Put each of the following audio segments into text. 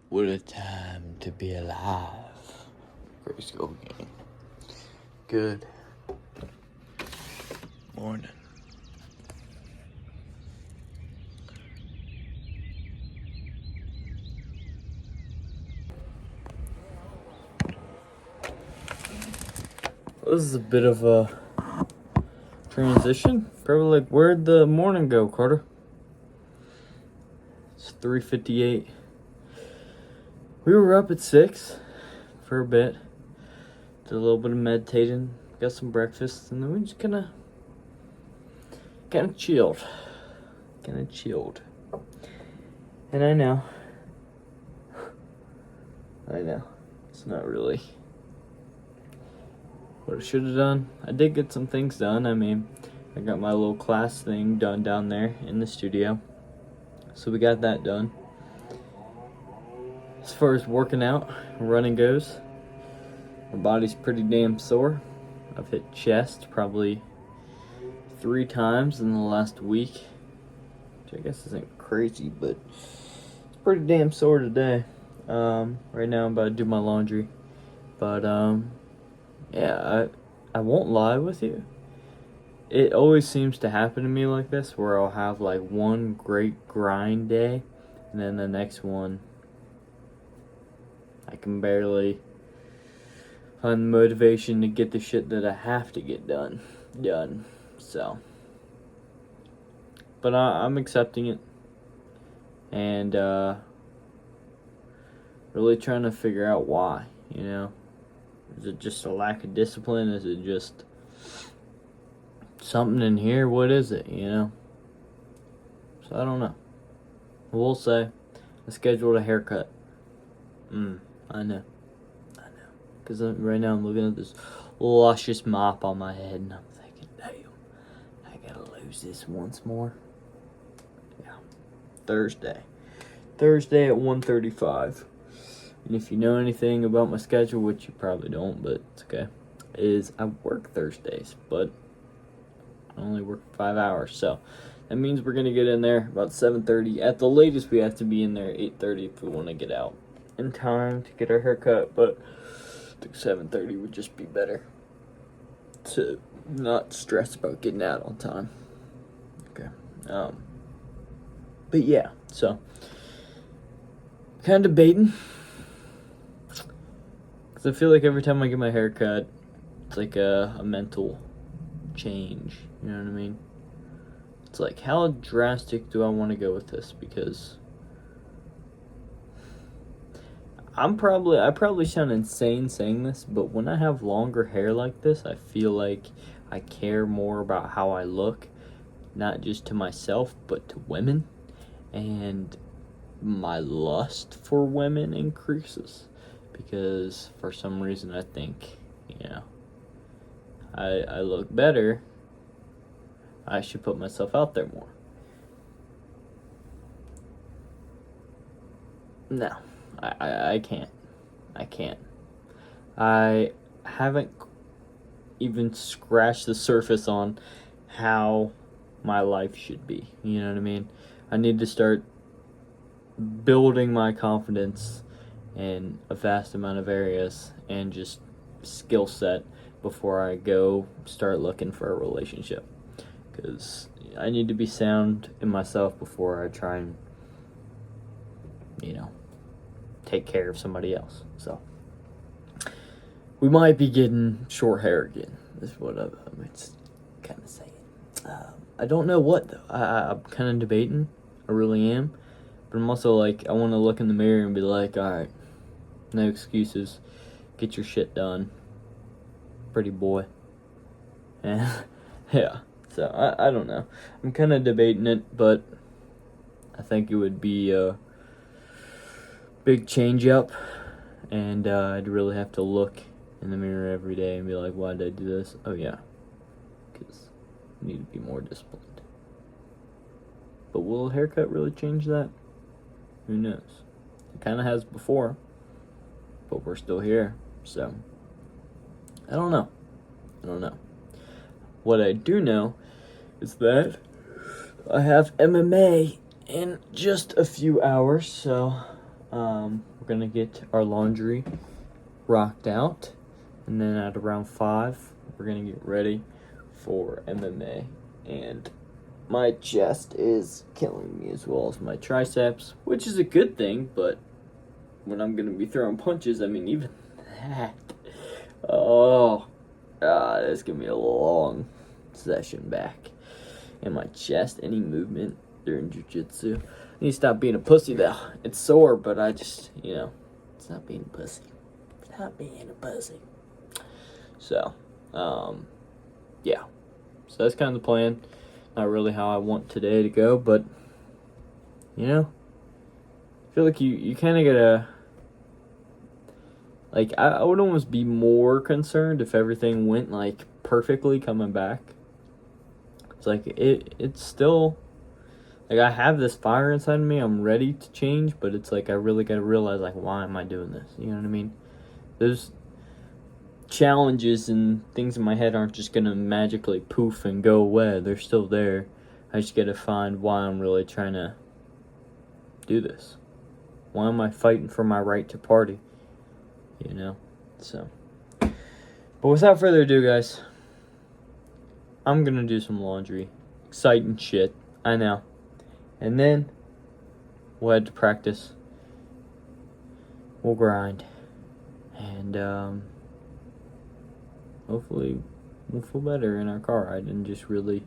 What a time to be alive. Grace Go Gang. Good morning. This is a bit of a transition. Probably like, where'd the morning go, Carter? It's 3:58. We were up at 6 for a bit. Did a little bit of meditating, got some breakfast, and then we just kind of chilled. And I know, it's not really what I should have done. I did get some things done. I mean, I got my little class thing done down there in the studio. So we got that done. As far as working out, running goes, my body's pretty damn sore. I've hit chest probably 3 times in the last week, which I guess isn't crazy, but it's pretty damn sore today. Right now I'm about to do my laundry, but yeah, I won't lie with you. It always seems to happen to me like this, where I'll have like one great grind day, and then the next one I can barely find the motivation to get the shit that I have to get done. So, but I'm accepting it, and really trying to figure out why. You know, is it just a lack of discipline? Is it just something in here? What is it? You know. So I don't know. I will say, I scheduled a haircut. I know. Because right now I'm looking at this luscious mop on my head, and I'm thinking, damn, I gotta lose this once more. Yeah. Thursday at 1:35. And if you know anything about my schedule, which you probably don't, but it's okay, is I work Thursdays, but I only work 5 hours. So that means we're gonna get in there about 7:30. At the latest, we have to be in there 8:30 if we want to get out in time to get our hair cut, but I think 7:30 would just be better to not stress about getting out on time. Okay. But yeah, so kind of debating, because I feel like every time I get my hair cut, it's like a mental change. You know what I mean? It's like, how drastic do I want to go with this? Because I probably sound insane saying this, but when I have longer hair like this, I feel like I care more about how I look, not just to myself, but to women, and my lust for women increases, because for some reason I think, you know, I look better, I should put myself out there more. No. I can't. I haven't even scratched the surface on how my life should be. You know what I mean? I need to start building my confidence in a vast amount of areas and just skill set before I go start looking for a relationship. Because I need to be sound in myself before I try and, you know, take care of somebody else. So we might be getting short hair again, is what I'm kind of saying. I don't know what though. I'm kind of debating. I really am. But I'm also like, I want to look in the mirror and be like, alright, no excuses, get your shit done, pretty boy. And yeah, so I don't know, I'm kind of debating it, but I think it would be a big change up, and I'd really have to look in the mirror every day and be like, why did I do this? Oh yeah, because I need to be more disciplined. But will a haircut really change that? Who knows? It kind of has before, but we're still here, so I don't know. What I do know is that I have MMA in just a few hours, so We're gonna get our laundry rocked out, and then at around 5, we're gonna get ready for MMA. And my chest is killing me as well as my triceps, which is a good thing, but when I'm gonna be throwing punches, I mean, even that, oh god, it's gonna be a long session back. And my chest, any movement during jiu-jitsu. I need to stop being a pussy though. It's sore, but I just, it's not being a pussy. It's not being a pussy. So, yeah. So that's kind of the plan. Not really how I want today to go, but, I feel like you kind of gotta, like, I would almost be more concerned if everything went, like, perfectly coming back. It's like, it's still, like, I have this fire inside of me. I'm ready to change, but it's like I really got to realize, like, why am I doing this? You know what I mean? Those challenges and things in my head aren't just going to magically poof and go away. They're still there. I just got to find why I'm really trying to do this. Why am I fighting for my right to party? So. But without further ado, guys, I'm going to do some laundry. Exciting shit. I know. And then we'll head to practice. We'll grind. And hopefully we'll feel better in our car ride and just really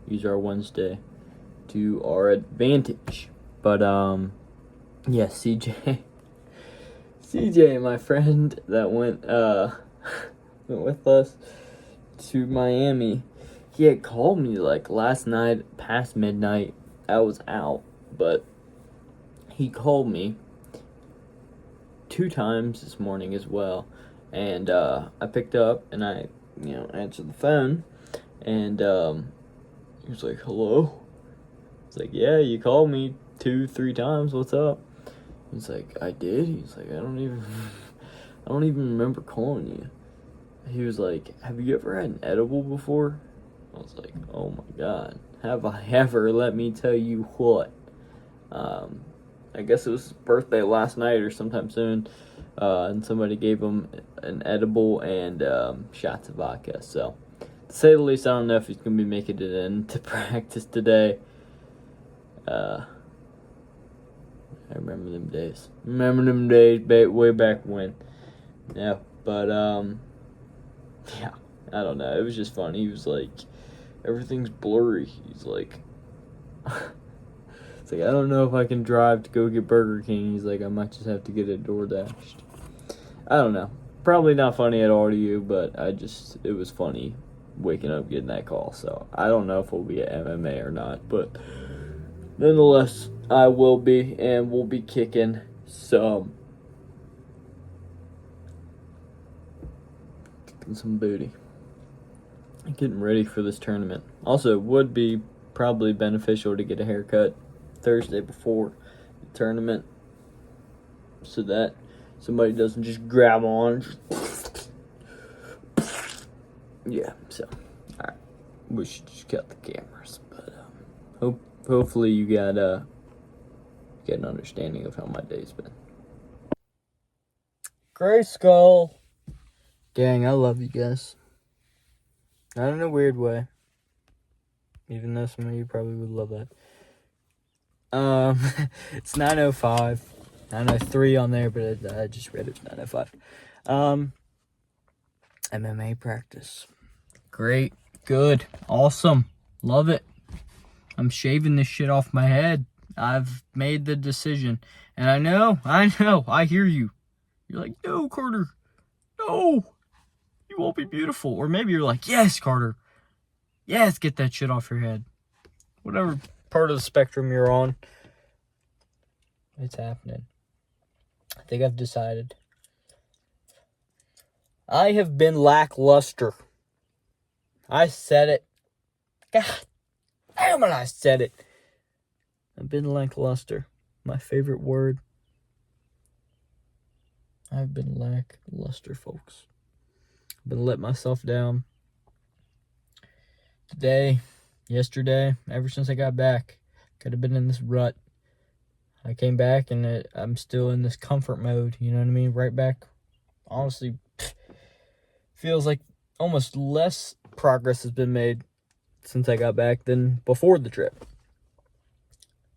use our Wednesday to our advantage. But yeah, CJ, my friend that went with us to Miami, he had called me like last night past midnight. I was out, but he called me 2 times this morning as well, and I picked up and I answered the phone, and he was like, hello. It's like, yeah, you called me 2-3 times, what's up? He's like, I did. He's like, I don't even remember calling you. He was like, have you ever had an edible before? I was like, oh my god, have I ever? Let me tell you what. I guess it was his birthday last night or sometime soon, and somebody gave him an edible and shots of vodka. So, to say the least, I don't know if he's going to be making it into practice today. I remember them days. Way back when. Yeah, but, yeah, I don't know. It was just fun. He was like, everything's blurry. He's like, it's like, I don't know if I can drive to go get Burger King. He's like, I might just have to get it DoorDashed. I don't know. Probably not funny at all to you, but it was funny waking up getting that call. So I don't know if we'll be at MMA or not, but nonetheless, I will be, and we'll be kicking some booty. Getting ready for this tournament. Also, it would be probably beneficial to get a haircut Thursday before the tournament, so that somebody doesn't just grab on. Yeah, so alright, we should just cut the cameras, but hopefully you got an understanding of how my day's been. Gray Skull gang, I love you guys. Not in a weird way, even though some of you probably would love that. It's 9:05, 9:03 on there, but I just read it's 9:05. MMA practice. Great, good, awesome, love it. I'm shaving this shit off my head. I've made the decision, and I know, I hear you. You're like, no, Carter, no, you won't be beautiful. Or maybe you're like, yes, Carter, yes, get that shit off your head. Whatever part of the spectrum you're on, it's happening. I think I've decided. I have been lackluster. I said it. God damn it, I said it. I've been lackluster. My favorite word. I've been lackluster, folks. I've been letting myself down. Today, yesterday, ever since I got back. Could have been in this rut. I came back and I'm still in this comfort mode, you know what I mean? Right back. Honestly, feels like almost less progress has been made since I got back than before the trip,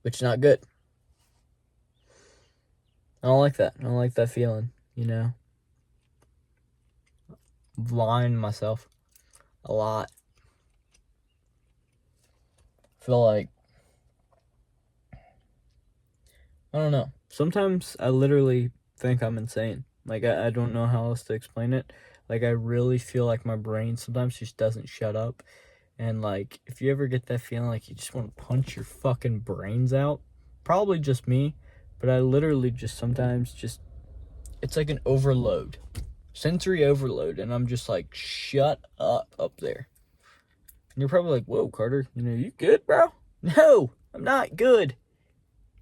which is not good. I don't like that. I don't like that feeling, you know? Lying to myself a lot. Feel like, I don't know. Sometimes I literally think I'm insane. Like, I don't know how else to explain it. Like, I really feel like my brain sometimes just doesn't shut up. And, like, if you ever get that feeling like you just want to punch your fucking brains out, probably just me, but I literally just sometimes just, it's like an overload. Sensory overload. And I'm just like, shut up there. And you're probably like, whoa, Carter, you good, bro? No, I'm not good.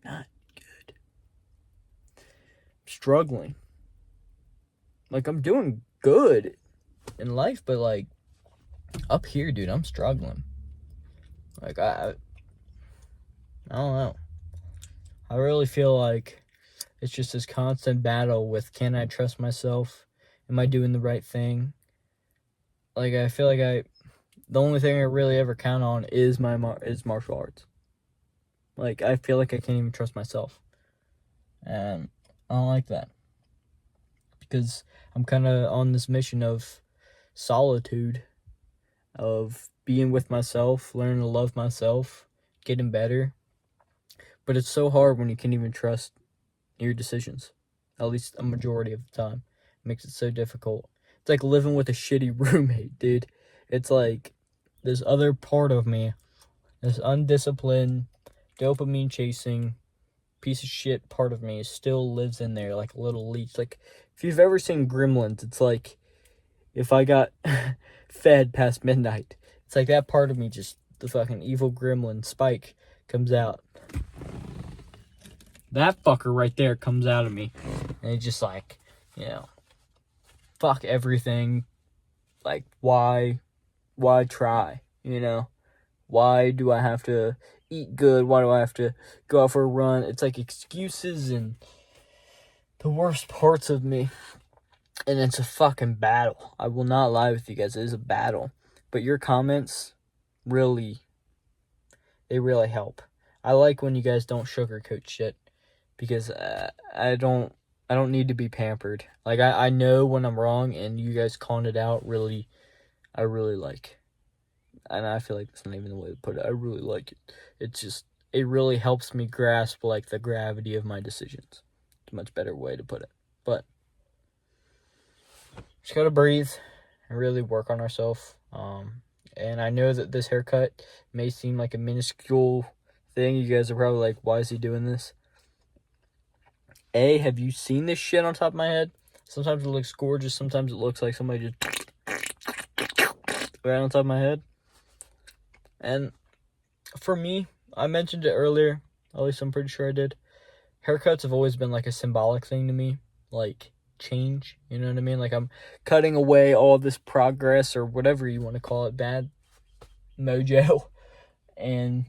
Not good. I'm struggling. Like, I'm doing good in life, but, like, up here, dude, I'm struggling. Like, I don't know. I really feel like it's just this constant battle with, can I trust myself? Am I doing the right thing? Like, I feel like the only thing I really ever count on is is martial arts. Like, I feel like I can't even trust myself. And I don't like that. Because I'm kind of on this mission of solitude, of being with myself, learning to love myself, getting better. But it's so hard when you can't even trust your decisions, at least a majority of the time. It makes it so difficult. It's like living with a shitty roommate, dude. It's like this other part of me, this undisciplined, dopamine chasing, piece of shit part of me still lives in there like a little leech. Like, if you've ever seen Gremlins, it's like if I got fed past midnight, it's like that part of me, just the fucking evil gremlin Spike, comes out. That fucker right there comes out of me, and it's just like, fuck everything. Like, why try, Why do I have to eat good? Why do I have to go out for a run? It's like excuses and the worst parts of me. And it's a fucking battle. I will not lie with you guys. It is a battle. But your comments really help. I like when you guys don't sugarcoat shit, because I don't need to be pampered. Like, I know when I'm wrong, and you guys calling it out I really like. And I feel like that's not even the way to put it. I really like it. It really helps me grasp, like, the gravity of my decisions. It's a much better way to put it. But just gotta breathe and really work on ourselves. And I know that this haircut may seem like a minuscule thing. You guys are probably like, why is he doing this? Have you seen this shit on top of my head? Sometimes it looks gorgeous. Sometimes it looks like somebody just right on top of my head. And for me, I mentioned it earlier, at least I'm pretty sure I did. Haircuts have always been like a symbolic thing to me, like change, you know what I mean? Like, I'm cutting away all this progress, or whatever you want to call it, bad mojo, and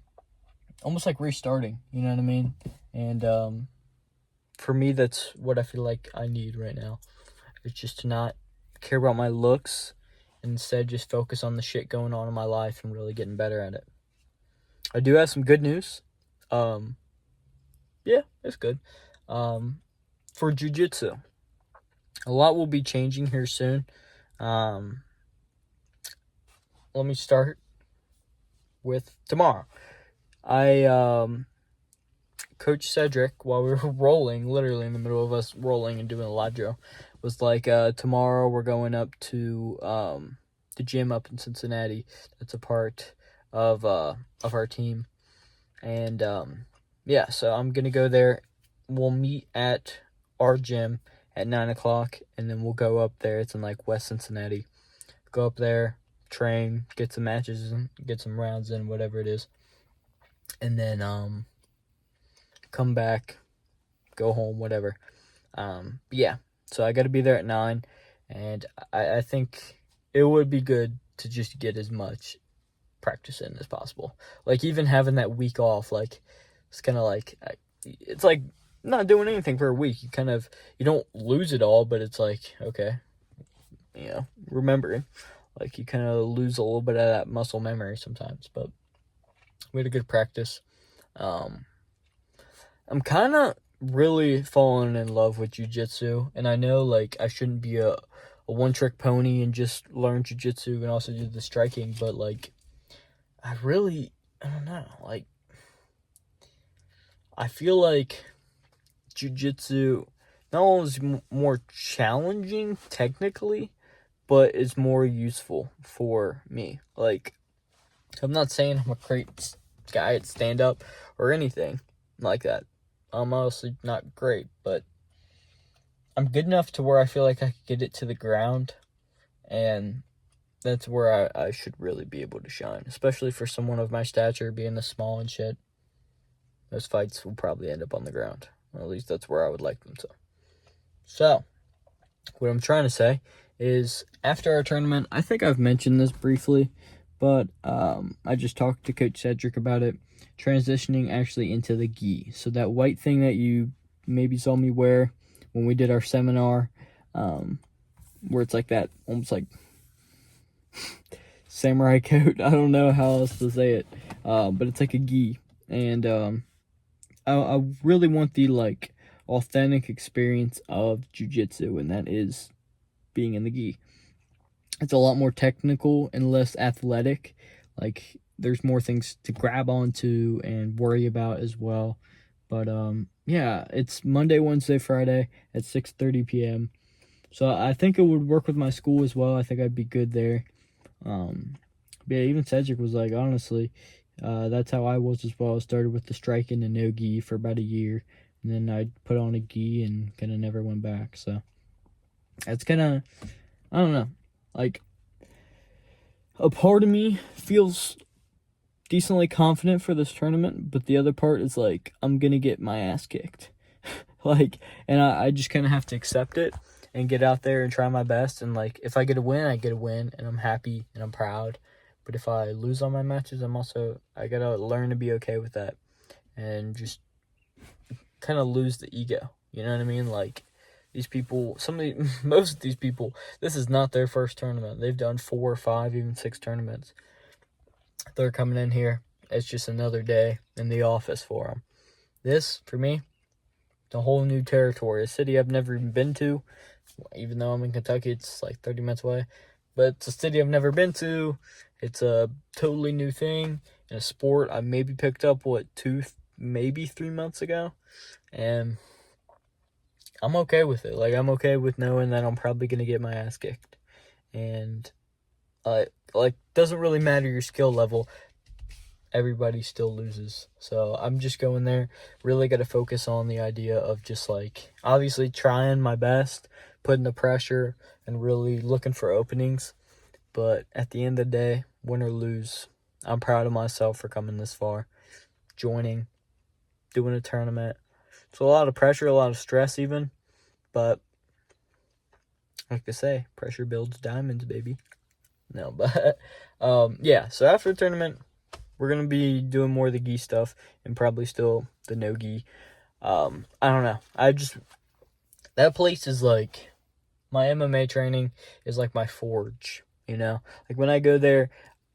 almost like restarting, you know what I mean? And for me, that's what I feel like I need right now. It's just to not care about my looks, and instead just focus on the shit going on in my life and really getting better at it. I do have some good news. Yeah, it's good. For Jiu-jitsu, a lot will be changing here soon. Let me start with tomorrow. Coach Cedric, while we were rolling, literally in the middle of us rolling and doing a live drill, was like, tomorrow we're going up to the gym up in Cincinnati. That's a part of our team. And yeah, so I'm gonna go there. We'll meet at our gym at 9:00, and then we'll go up there. It's in like West Cincinnati. Go up there, train, get some matches, get some rounds in, whatever it is, and then come back, go home, whatever. Yeah, so I got to be there at 9, and I think it would be good to just get as much practice in as possible. Like, even having that week off, like, it's kind of like it's like not doing anything for a week. You don't lose it all, but it's like, okay, remembering. Like, you kind of lose a little bit of that muscle memory sometimes, but we had a good practice. I'm kind of really falling in love with jiu-jitsu, and I know, like, I shouldn't be a one-trick pony and just learn jiu-jitsu and also do the striking, but, like, I don't know, like, I feel like jiu-jitsu not only is more challenging technically, but it's more useful for me. Like, I'm not saying I'm a great guy at stand-up or anything like that. I'm honestly not great, but I'm good enough to where I feel like I could get it to the ground, and that's where I should really be able to shine, especially for someone of my stature, being this small and shit. Those fights will probably end up on the ground. Or at least that's where I would like them to. So, what I'm trying to say is, after our tournament, I think I've mentioned this briefly, but I just talked to Coach Cedric about it, transitioning actually into the gi. So that white thing that you maybe saw me wear when we did our seminar, where it's like that, almost like samurai coat. I don't know how else to say it, but it's like a gi. And I really want the, like, authentic experience of jiu-jitsu, and that is being in the gi. It's a lot more technical and less athletic. Like, there's more things to grab onto and worry about as well. But yeah, it's Monday, Wednesday, Friday at 6:30 p.m. So I think it would work with my school as well. I think I'd be good there. But yeah, even Cedric was like, honestly, that's how I was as well. I started with the striking and no gi for about a year, and then I put on a gi and kind of never went back. So that's kind of, I don't know, like, a part of me feels decently confident for this tournament, but the other part is like, I'm gonna get my ass kicked. Like, and I just kind of have to accept it and get out there and try my best. And, like, if I get a win, I get a win, and I'm happy and I'm proud. But if I lose all my matches, I gotta learn to be okay with that and just kind of lose the ego. You know what I mean? Like, these people, most of these people, this is not their first tournament. They've done 4 or 5, even 6 tournaments. They're coming in here. It's just another day in the office for them. This, for me, it's a whole new territory. A city I've never even been to. Even though I'm in Kentucky, it's like 30 minutes away. But it's a city I've never been to. It's a totally new thing in a sport I maybe picked up, 2, maybe 3 months ago. And I'm okay with it. Like, I'm okay with knowing that I'm probably going to get my ass kicked. And, doesn't really matter your skill level. Everybody still loses. So I'm just going there. Really got to focus on the idea of just, like, obviously trying my best, putting the pressure, and really looking for openings. But at the end of the day, win or lose, I'm proud of myself for coming this far, joining, doing a tournament. It's a lot of pressure, a lot of stress even. But like they say, pressure builds diamonds, baby. No, but yeah. So after the tournament, we're gonna be doing more of the gi stuff and probably still the no gi. I don't know. That place is like, my MMA training is like my forge. You know, like, when I go there,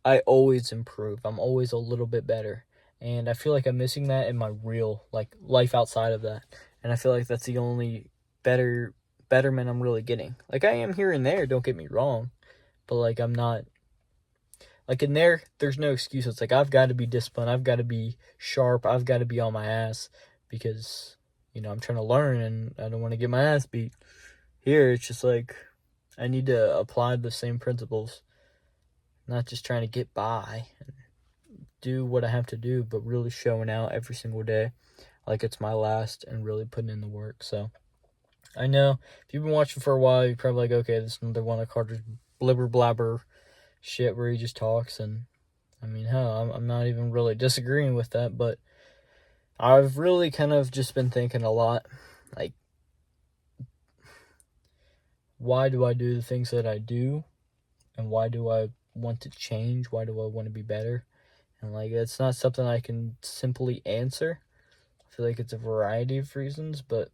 I always improve. I'm always a little bit better, and I feel like I'm missing that in my real, like, life outside of that. And I feel like that's the only betterment I'm really getting. Like, I am here and there, don't get me wrong, but, like, I'm not, like, in there's no excuse. It's like, I've got to be disciplined, I've got to be sharp, I've got to be on my ass, because, I'm trying to learn and I don't want to get my ass beat. Here, it's just like, I need to apply the same principles, not just trying to get by and do what I have to do, but really showing out every single day like it's my last and really putting in the work. So I know if you've been watching for a while, you're probably like, okay, this is another one of Carter's blibber blabber shit where he just talks. And I mean, hell, I'm not even really disagreeing with that, but I've really kind of just been thinking a lot, like, why do I do the things that I do, and why do I want to change? Why do I want to be better? And, like, it's not something I can simply answer. I feel like it's a variety of reasons, but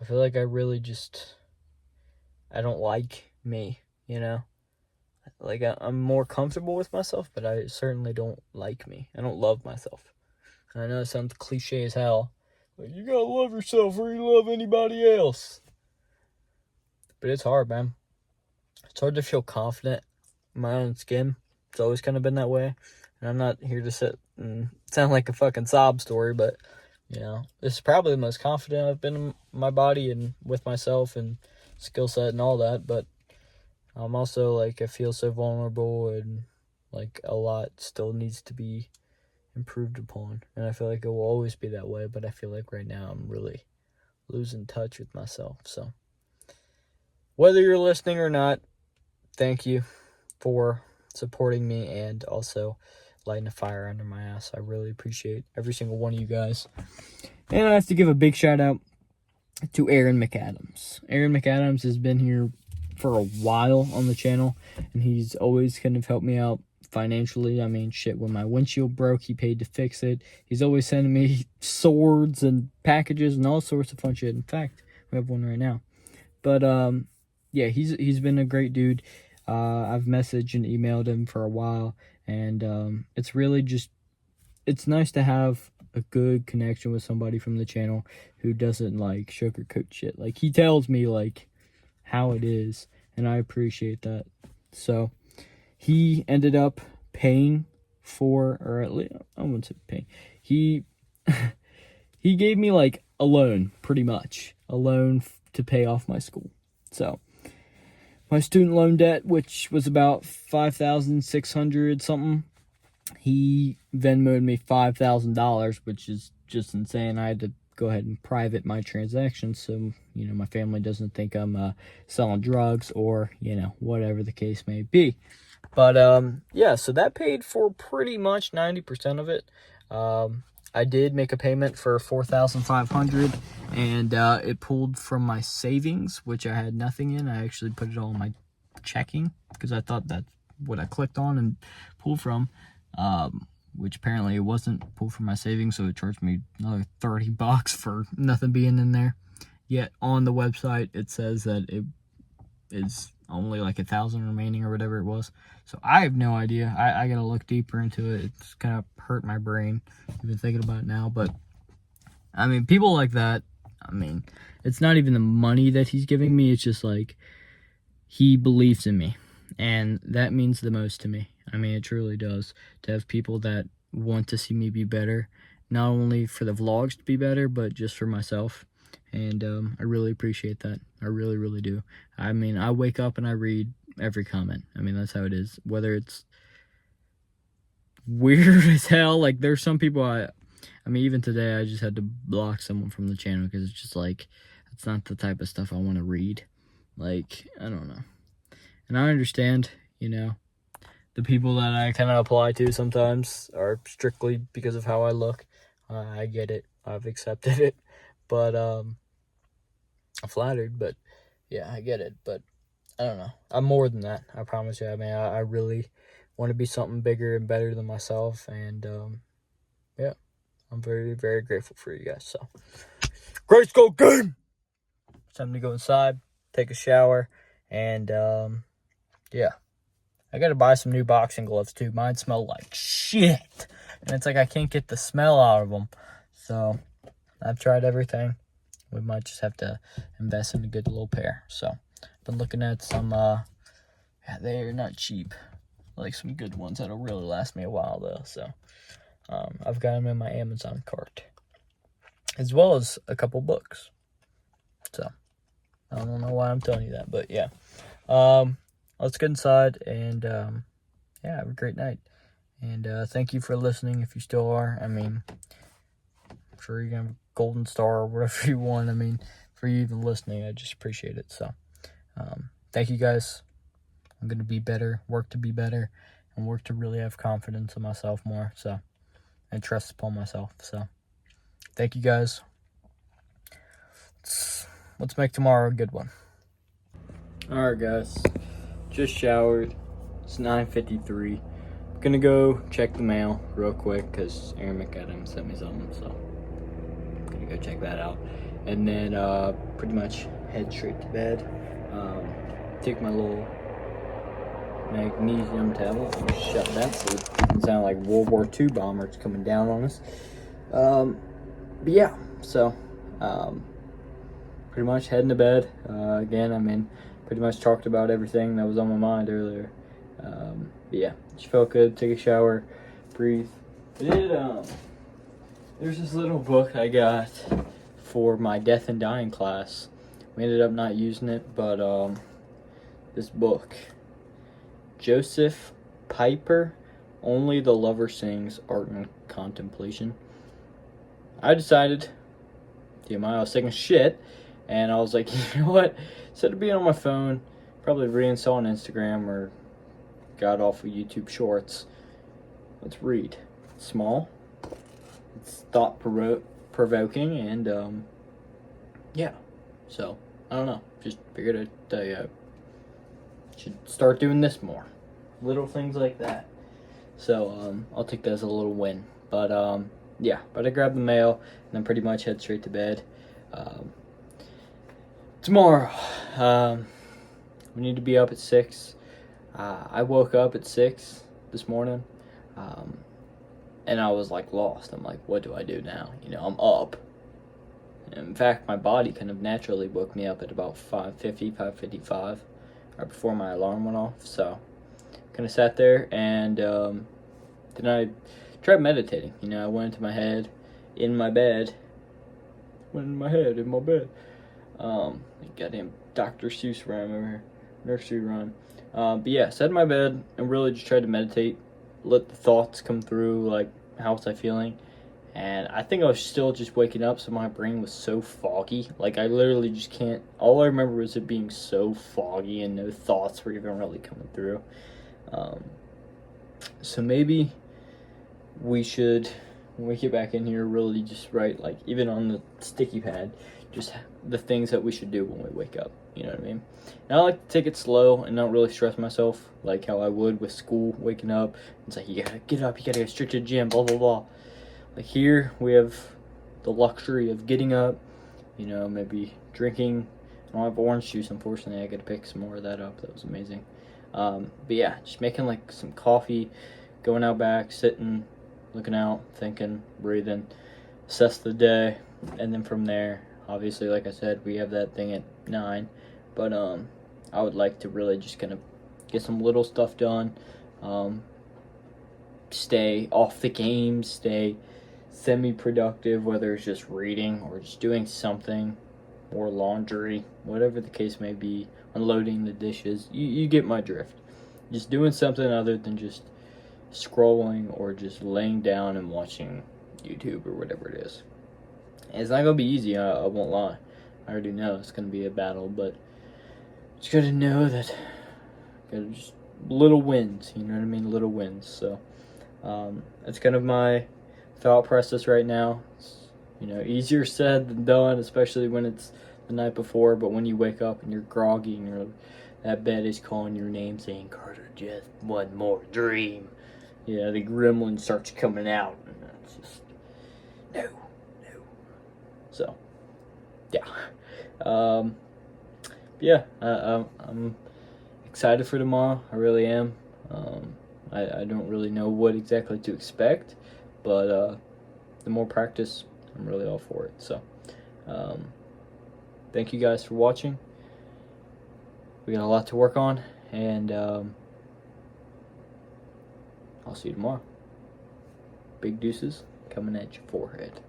I feel like I really just, I don't like me, you know? Like, I'm more comfortable with myself, but I certainly don't like me. I don't love myself. I know it sounds cliche as hell. Like, you gotta love yourself or you love anybody else. But it's hard, man. It's hard to feel confident in my own skin. It's always kind of been that way. And I'm not here to sit and sound like a fucking sob story, but, you know, this is probably the most confident I've been in my body and with myself and skill set and all that. But I'm also, like, I feel so vulnerable and, like, a lot still needs to be improved upon. And I feel like it will always be that way, but I feel like right now I'm really losing touch with myself. So, whether you're listening or not, thank you for supporting me and also lighting a fire under my ass. I really appreciate every single one of you guys. And I have to give a big shout out to Aaron McAdams. Aaron McAdams has been here for a while on the channel, and he's always kind of helped me out financially. I mean, shit, when my windshield broke, he paid to fix it. He's always sending me swords and packages and all sorts of fun shit. In fact, we have one right now. But yeah, he's been a great dude. I've messaged and emailed him for a while, and it's really just, it's nice to have a good connection with somebody from the channel who doesn't, like, sugarcoat shit. Like, he tells me, like, how it is, and I appreciate that. So, he ended up paying for, or at least, I wouldn't say paying, he gave me, like, a loan, pretty much. A loan to pay off my school. So, my student loan debt, which was about $5,600 something, he Venmoed me $5,000, which is just insane. I had to go ahead and private my transactions so, you know, my family doesn't think I'm selling drugs or, you know, whatever the case may be. But, yeah, so that paid for pretty much 90% of it. I did make a payment for $4,500, and it pulled from my savings, which I had nothing in. I actually put it all in my checking because I thought that's what I clicked on and pulled from, which apparently it wasn't pulled from my savings, so it charged me another $30 for nothing being in there. Yet on the website it says that it is only like 1,000 remaining or whatever it was. So I have no idea. I gotta look deeper into it. It's kind of hurt my brain even thinking about it now. But I mean, people like that, I mean, it's not even the money that he's giving me. It's just like, he believes in me, and that means the most to me. I mean, it truly does, to have people that want to see me be better, not only for the vlogs to be better, but just for myself. And I really appreciate that. I really, really do. I mean, I wake up and I read every comment. I mean, that's how it is. Whether it's weird as hell, like, there's some people I mean, even today I just had to block someone from the channel because it's just like, it's not the type of stuff I want to read. Like, I don't know. And I understand, you know, the people that I kind of apply to sometimes are strictly because of how I look. I get it. I've accepted it. But, I'm flattered, but, yeah, I get it. But, I don't know. I'm more than that, I promise you. I mean, I really want to be something bigger and better than myself. And, yeah, I'm very, very grateful for you guys. So, Grace Go Game! It's time to go inside, take a shower, and, yeah. I gotta buy some new boxing gloves, too. Mine smell like shit. And it's like I can't get the smell out of them. So, I've tried everything. We might just have to invest in a good little pair. So, I've been looking at some, yeah, they're not cheap. Like, some good ones that'll really last me a while, though. So, I've got them in my Amazon cart. As well as a couple books. So, I don't know why I'm telling you that, but yeah. Let's get inside and, yeah, have a great night. And, thank you for listening if you still are. I mean, I'm sure you're going to have a golden star or whatever you want. I mean, for you even listening, I just appreciate it. So, thank you guys. I'm going to be better, work to be better, and work to really have confidence in myself more. So, and trust upon myself. So, thank you guys. Let's make tomorrow a good one. Alright, guys. Just showered. It's 9:53. I'm gonna go check the mail real quick because Aaron McAdams sent me something. So, go check that out. And then pretty much head straight to bed. Take my little magnesium tablet and shut that so it doesn't sound like World War II bombers coming down on us. But yeah, so pretty much heading to bed. Again, I mean, pretty much talked about everything that was on my mind earlier. But yeah, just felt good. Take a shower, breathe. There's this little book I got for my death and dying class. We ended up not using it, but this book, Joseph Piper, Only the Lover Sings, Art and Contemplation. I decided, I was taking shit, and I was like, you know what, instead of being on my phone, probably reinstalling Instagram or got off of YouTube Shorts, let's read. It's small, it's thought-provoking, and yeah, so, I don't know, just figured I'd tell you, I should start doing this more. Little things like that. So, I'll take that as a little win. But, yeah, but I grabbed the mail and then pretty much head straight to bed. Tomorrow, we need to be up at 6. I woke up at 6 this morning, and I was like lost. I'm like, what do I do now? You know, I'm up. In fact, my body kind of naturally woke me up at about 5:50, 5:55, right before my alarm went off. So, kind of sat there, and then I tried meditating. You know, I went into my head, in my bed. Goddamn Dr. Seuss rhyme over here, nursery rhyme. But yeah, sat in my bed and really just tried to meditate, let the thoughts come through, like, how was I feeling? And I think I was still just waking up, so my brain was so foggy. Like, I literally just can't, all I remember was it being so foggy and no thoughts were even really coming through. So maybe we should, when we get back in here, really just write, like, even on the sticky pad, just the things that we should do when we wake up. You know what I mean? And I like to take it slow and not really stress myself, like how I would with school, waking up. It's like, you gotta get up, you gotta go straight to the gym, blah, blah, blah. Like here, we have the luxury of getting up, you know, maybe drinking. I don't have orange juice, unfortunately. I gotta pick some more of that up. That was amazing. But yeah, just making like some coffee, going out back, sitting, looking out, thinking, breathing, assess the day, and then from there, obviously, like I said, we have that thing at 9, but I would like to really just kind of get some little stuff done, stay off the game, stay semi-productive, whether it's just reading or just doing something, or laundry, whatever the case may be, unloading the dishes. You get my drift. Just doing something other than just scrolling or just laying down and watching YouTube or whatever it is. And it's not going to be easy, I won't lie. I already know it's going to be a battle, but just got to know that, got to just little wins, you know what I mean? Little wins. So, that's kind of my thought process right now. It's, you know, easier said than done, especially when it's the night before, but when you wake up and you're groggy and that bed is calling your name saying, Carter, just one more dream. Yeah, the gremlin starts coming out, and it's just, no. So, yeah. Yeah, I'm excited for tomorrow. I really am. I don't really know what exactly to expect, but the more practice, I'm really all for it. So, thank you guys for watching. We got a lot to work on, and I'll see you tomorrow. Big deuces coming at your forehead.